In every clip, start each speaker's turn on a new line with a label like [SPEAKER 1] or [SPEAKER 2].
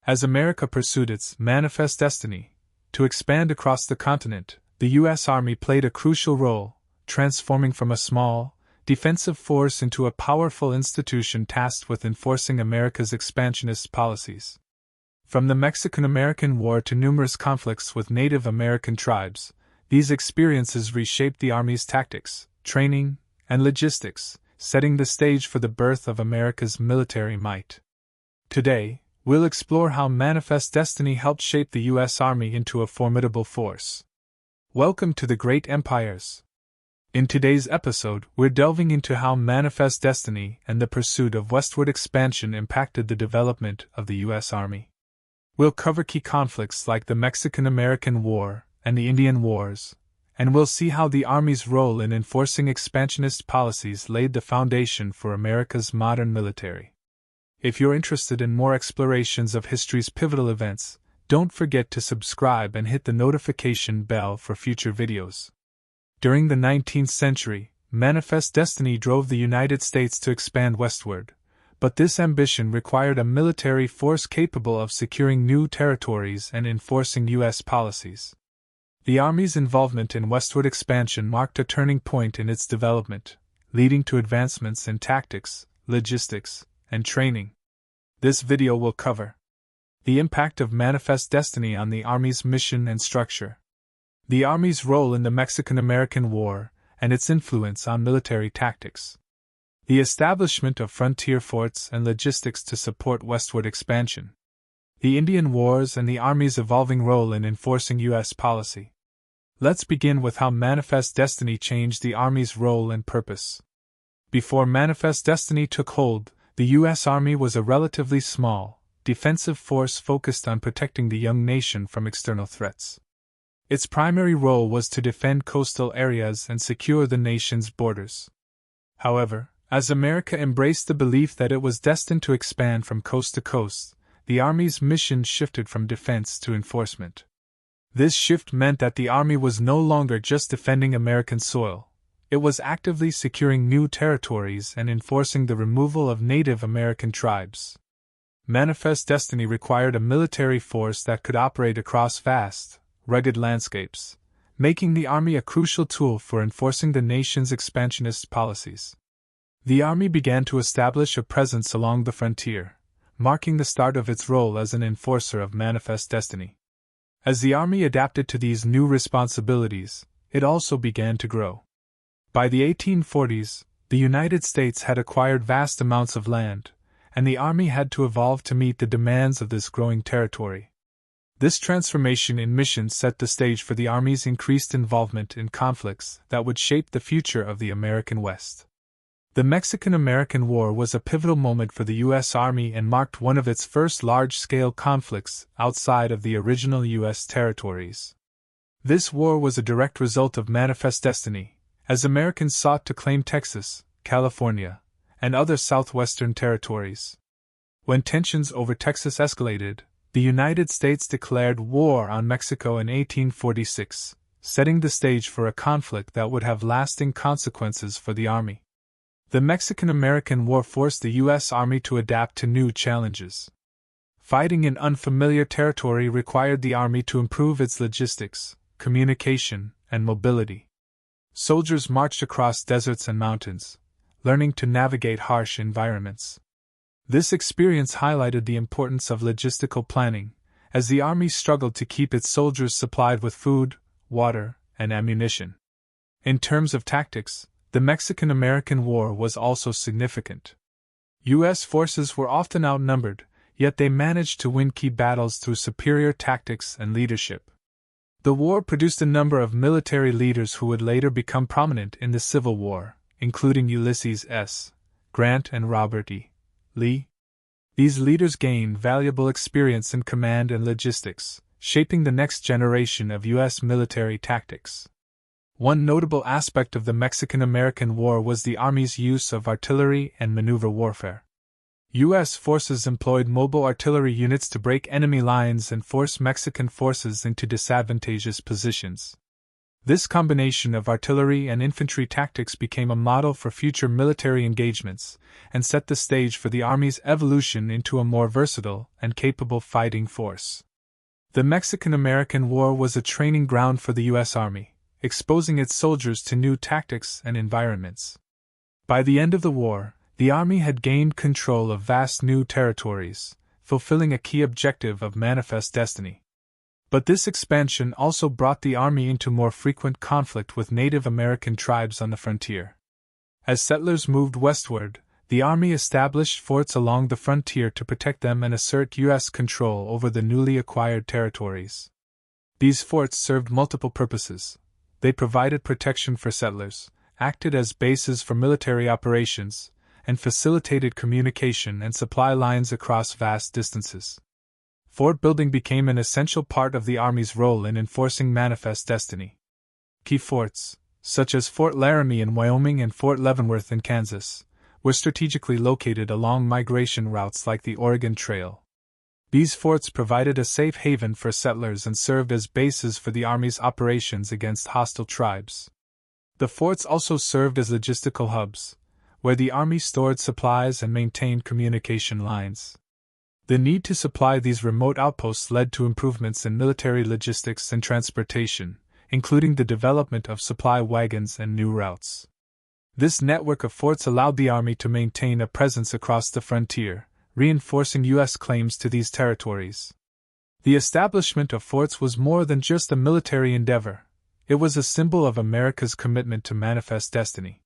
[SPEAKER 1] As America pursued its manifest destiny to expand across the continent, the U.S. Army played a crucial role, transforming from a small, defensive force into a powerful institution tasked with enforcing America's expansionist policies. From the Mexican-American War to numerous conflicts with Native American tribes, these experiences reshaped the Army's tactics, training, and logistics, setting the stage for the birth of America's military might. Today, we'll explore how manifest destiny helped shape the U.S. Army into a formidable force. Welcome to the Great Empires. In today's episode, we're delving into how manifest destiny and the pursuit of westward expansion impacted the development of the U.S. Army. We'll cover key conflicts like the Mexican-American War and the Indian Wars, and we'll see how the Army's role in enforcing expansionist policies laid the foundation for America's modern military. If you're interested in more explorations of history's pivotal events, don't forget to subscribe and hit the notification bell for future videos. During the 19th century, manifest destiny drove the United States to expand westward, but this ambition required a military force capable of securing new territories and enforcing U.S. policies. The Army's involvement in westward expansion marked a turning point in its development, leading to advancements in tactics, logistics, and training. This video will cover the impact of manifest destiny on the Army's mission and structure, the Army's role in the Mexican-American War and its influence on military tactics, the establishment of frontier forts and logistics to support westward expansion, the Indian Wars and the Army's evolving role in enforcing U.S. policy. Let's begin with how manifest destiny changed the Army's role and purpose. Before manifest destiny took hold, the U.S. Army was a relatively small, defensive force focused on protecting the young nation from external threats. Its primary role was to defend coastal areas and secure the nation's borders. However, as America embraced the belief that it was destined to expand from coast to coast, the Army's mission shifted from defense to enforcement. This shift meant that the Army was no longer just defending American soil. It was actively securing new territories and enforcing the removal of Native American tribes. Manifest destiny required a military force that could operate across vast, rugged landscapes, making the Army a crucial tool for enforcing the nation's expansionist policies. The Army began to establish a presence along the frontier, marking the start of its role as an enforcer of manifest destiny. As the Army adapted to these new responsibilities, it also began to grow. By the 1840s, the United States had acquired vast amounts of land, and the Army had to evolve to meet the demands of this growing territory. This transformation in mission set the stage for the Army's increased involvement in conflicts that would shape the future of the American West. The Mexican-American War was a pivotal moment for the U.S. Army and marked one of its first large-scale conflicts outside of the original U.S. territories. This war was a direct result of manifest destiny, as Americans sought to claim Texas, California, and other southwestern territories. When tensions over Texas escalated, the United States declared war on Mexico in 1846, setting the stage for a conflict that would have lasting consequences for the Army. The Mexican-American War forced the U.S. Army to adapt to new challenges. Fighting in unfamiliar territory required the Army to improve its logistics, communication, and mobility. Soldiers marched across deserts and mountains, learning to navigate harsh environments. This experience highlighted the importance of logistical planning, as the Army struggled to keep its soldiers supplied with food, water, and ammunition. In terms of tactics, the Mexican-American War was also significant. U.S. forces were often outnumbered, yet they managed to win key battles through superior tactics and leadership. The war produced a number of military leaders who would later become prominent in the Civil War, including Ulysses S. Grant and Robert E. Lee. These leaders gained valuable experience in command and logistics, shaping the next generation of U.S. military tactics. One notable aspect of the Mexican-American War was the Army's use of artillery and maneuver warfare. U.S. forces employed mobile artillery units to break enemy lines and force Mexican forces into disadvantageous positions. This combination of artillery and infantry tactics became a model for future military engagements and set the stage for the Army's evolution into a more versatile and capable fighting force. The Mexican-American War was a training ground for the U.S. Army, exposing its soldiers to new tactics and environments. By the end of the war, the Army had gained control of vast new territories, fulfilling a key objective of Manifest Destiny. But this expansion also brought the Army into more frequent conflict with Native American tribes on the frontier. As settlers moved westward, the Army established forts along the frontier to protect them and assert U.S. control over the newly acquired territories. These forts served multiple purposes. They provided protection for settlers, acted as bases for military operations, and facilitated communication and supply lines across vast distances. Fort building became an essential part of the Army's role in enforcing Manifest Destiny. Key forts, such as Fort Laramie in Wyoming and Fort Leavenworth in Kansas, were strategically located along migration routes like the Oregon Trail. These forts provided a safe haven for settlers and served as bases for the Army's operations against hostile tribes. The forts also served as logistical hubs, where the Army stored supplies and maintained communication lines. The need to supply these remote outposts led to improvements in military logistics and transportation, including the development of supply wagons and new routes. This network of forts allowed the Army to maintain a presence across the frontier, reinforcing U.S. claims to these territories. The establishment of forts was more than just a military endeavor, it was a symbol of America's commitment to Manifest Destiny.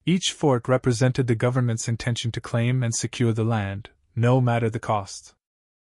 [SPEAKER 1] Each fort represented the government's intention to claim and secure the land, no matter the cost.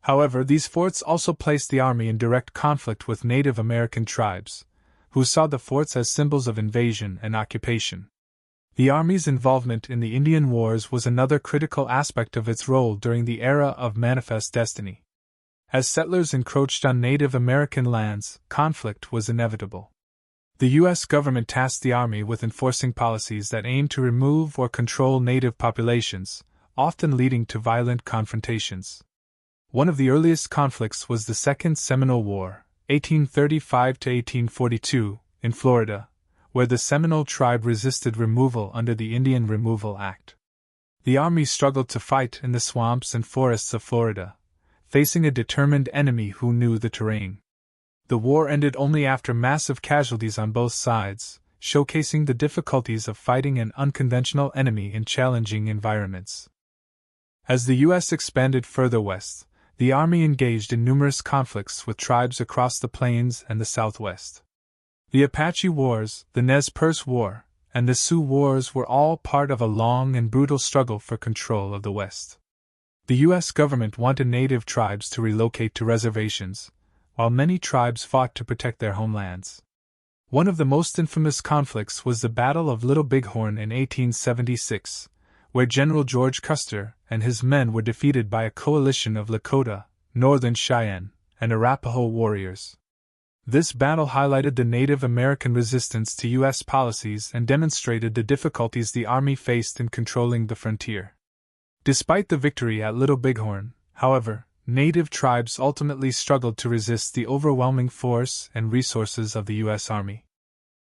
[SPEAKER 1] However, these forts also placed the Army in direct conflict with Native American tribes, who saw the forts as symbols of invasion and occupation. The Army's involvement in the Indian Wars was another critical aspect of its role during the era of Manifest Destiny. As settlers encroached on Native American lands, conflict was inevitable. The U.S. government tasked the Army with enforcing policies that aimed to remove or control Native populations, often leading to violent confrontations. One of the earliest conflicts was the Second Seminole War, 1835–1842, in Florida, where the Seminole tribe resisted removal under the Indian Removal Act. The Army struggled to fight in the swamps and forests of Florida, facing a determined enemy who knew the terrain. The war ended only after massive casualties on both sides, showcasing the difficulties of fighting an unconventional enemy in challenging environments. As the U.S. expanded further west, the Army engaged in numerous conflicts with tribes across the plains and the Southwest. The Apache Wars, the Nez Perce War, and the Sioux Wars were all part of a long and brutal struggle for control of the West. The U.S. government wanted Native tribes to relocate to reservations, while many tribes fought to protect their homelands. One of the most infamous conflicts was the Battle of Little Bighorn in 1876, where General George Custer and his men were defeated by a coalition of Lakota, Northern Cheyenne, and Arapaho warriors. This battle highlighted the Native American resistance to U.S. policies and demonstrated the difficulties the Army faced in controlling the frontier. Despite the victory at Little Bighorn, however, Native tribes ultimately struggled to resist the overwhelming force and resources of the U.S. Army.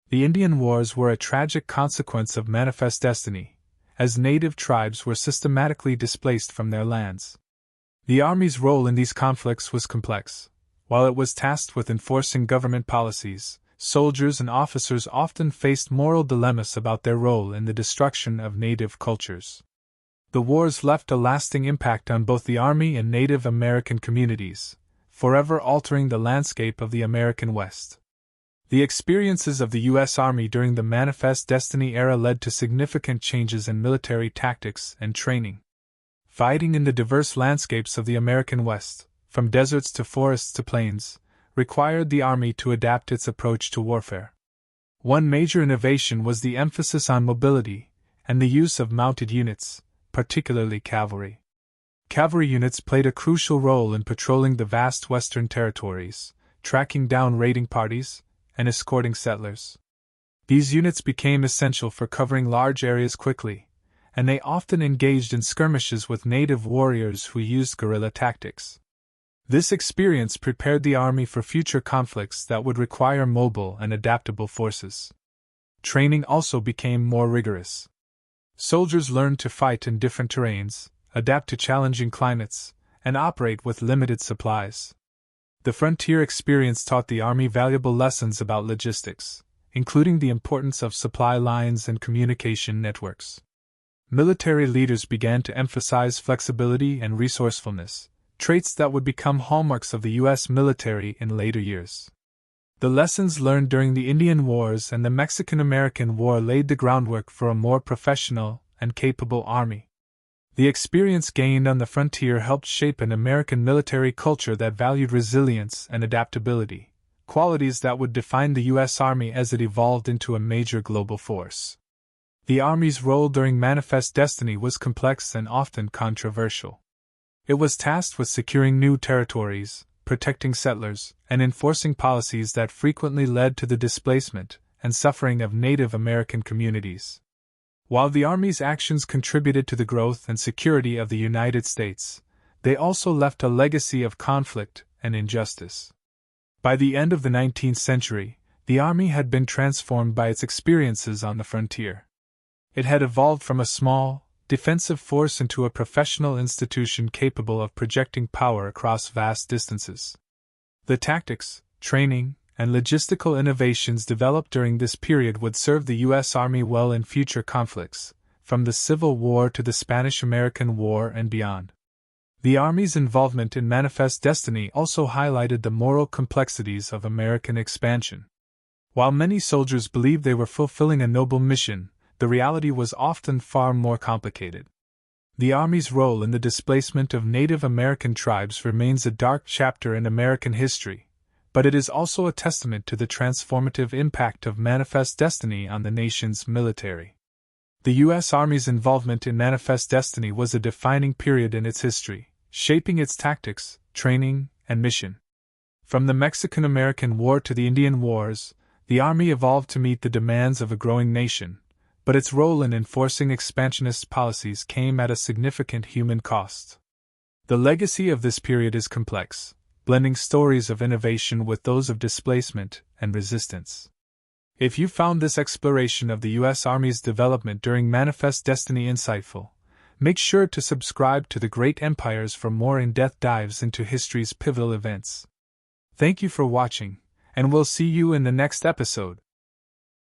[SPEAKER 1] The Indian Wars were a tragic consequence of Manifest Destiny, as Native tribes were systematically displaced from their lands. The Army's role in these conflicts was complex. While it was tasked with enforcing government policies, soldiers and officers often faced moral dilemmas about their role in the destruction of Native cultures. The wars left a lasting impact on both the Army and Native American communities, forever altering the landscape of the American West. The experiences of the U.S. Army during the Manifest Destiny era led to significant changes in military tactics and training. Fighting in the diverse landscapes of the American West, from deserts to forests to plains, required the Army to adapt its approach to warfare. One major innovation was the emphasis on mobility and the use of mounted units, particularly cavalry. Cavalry units played a crucial role in patrolling the vast western territories, tracking down raiding parties, and escorting settlers. These units became essential for covering large areas quickly, and they often engaged in skirmishes with native warriors who used guerrilla tactics. This experience prepared the Army for future conflicts that would require mobile and adaptable forces. Training also became more rigorous. Soldiers learned to fight in different terrains, adapt to challenging climates, and operate with limited supplies. The frontier experience taught the Army valuable lessons about logistics, including the importance of supply lines and communication networks. Military leaders began to emphasize flexibility and resourcefulness, traits that would become hallmarks of the U.S. military in later years. The lessons learned during the Indian Wars and the Mexican-American War laid the groundwork for a more professional and capable army. The experience gained on the frontier helped shape an American military culture that valued resilience and adaptability, qualities that would define the U.S. Army as it evolved into a major global force. The Army's role during Manifest Destiny was complex and often controversial. It was tasked with securing new territories, protecting settlers, and enforcing policies that frequently led to the displacement and suffering of Native American communities. While the Army's actions contributed to the growth and security of the United States, they also left a legacy of conflict and injustice. By the end of the 19th century, the Army had been transformed by its experiences on the frontier. It had evolved from a small, defensive force into a professional institution capable of projecting power across vast distances. The tactics, training, and logistical innovations developed during this period would serve the U.S. Army well in future conflicts, from the Civil War to the Spanish-American War and beyond. The Army's involvement in Manifest Destiny also highlighted the moral complexities of American expansion. While many soldiers believed they were fulfilling a noble mission, the reality was often far more complicated. The Army's role in the displacement of Native American tribes remains a dark chapter in American history, but it is also a testament to the transformative impact of Manifest Destiny on the nation's military. The U.S. Army's involvement in Manifest Destiny was a defining period in its history, shaping its tactics, training, and mission. From the Mexican-American War to the Indian Wars, the Army evolved to meet the demands of a growing nation, but its role in enforcing expansionist policies came at a significant human cost. The legacy of this period is complex, blending stories of innovation with those of displacement and resistance. If you found this exploration of the U.S. Army's development during Manifest Destiny insightful, make sure to subscribe to The Great Empires for more in-depth dives into history's pivotal events. Thank you for watching, and we'll see you in the next episode.